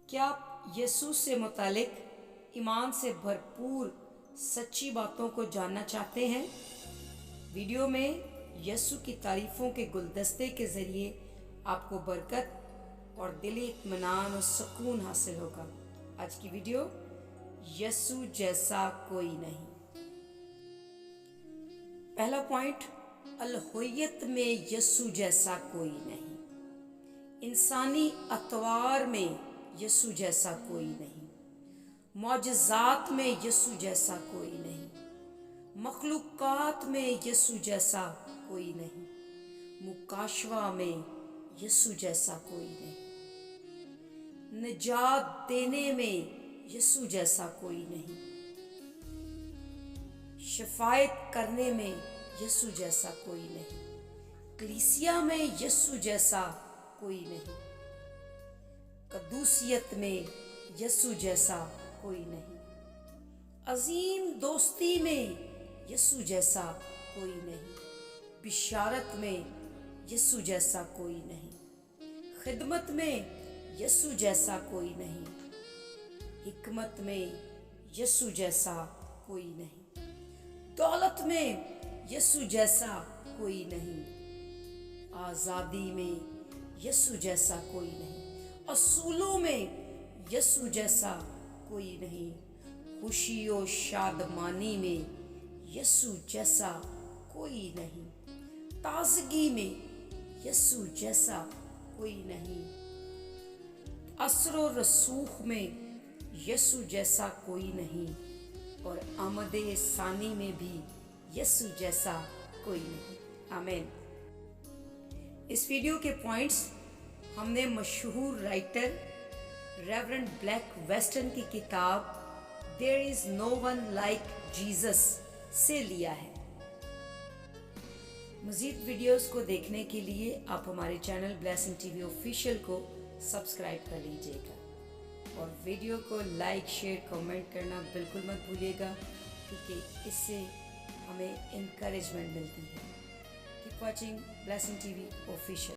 क्या आप यीशु से मुतालिक ईमान से भरपूर सच्ची बातों को जानना चाहते हैं? वीडियो में यीशु की तारीफ़ों के गुलदस्ते के ज़रिए आपको बरकत और दिली इत्मीनान और सुकून हासिल होगा। आज की वीडियो, यीशु जैसा कोई नहीं। पहला पॉइंट, अलहुयत में यीशु जैसा कोई नहीं। इंसानी अतवार में यीशु जैसा कोई नहीं। मौजज़ात में यीशु जैसा कोई नहीं। मखलूक़ात में यीशु जैसा कोई नहीं। मुकाशवा में यीशु जैसा कोई नहीं। निजात देने में यीशु जैसा कोई नहीं। शफायत करने में यीशु जैसा कोई नहीं। कलीसिया में यीशु जैसा कोई नहीं। कदूसियत में यीशु जैसा कोई नहीं। अजीम दोस्ती में यीशु जैसा कोई नहीं। बिशारत में यीशु जैसा कोई नहीं। खिदमत में यीशु जैसा कोई नहीं। हिकमत में यीशु जैसा कोई नहीं। दौलत में यीशु जैसा कोई नहीं। आज़ादी में यीशु जैसा कोई नहीं। असूलों में यीशु जैसा कोई नहीं। खुशी और शादमानी में यीशु जैसा कोई नहीं। ताजगी में यीशु जैसा कोई नहीं। असर रसूख में यीशु जैसा कोई नहीं। और आमदे सानी में भी यीशु जैसा कोई नहीं। आमीन। इस वीडियो के पॉइंट्स हमने मशहूर राइटर रेवरेंड ब्लैक वेस्टन की किताब there is no one like Jesus से लिया है। मज़ीद वीडियोस को देखने के लिए आप हमारे चैनल ब्लेसिंग टीवी ऑफिशियल को सब्सक्राइब कर लीजिएगा और वीडियो को लाइक, शेयर, कमेंट करना बिल्कुल मत भूलिएगा, क्योंकि इससे हमें इनकरेजमेंट मिलती है। Keep watching blessing TV official.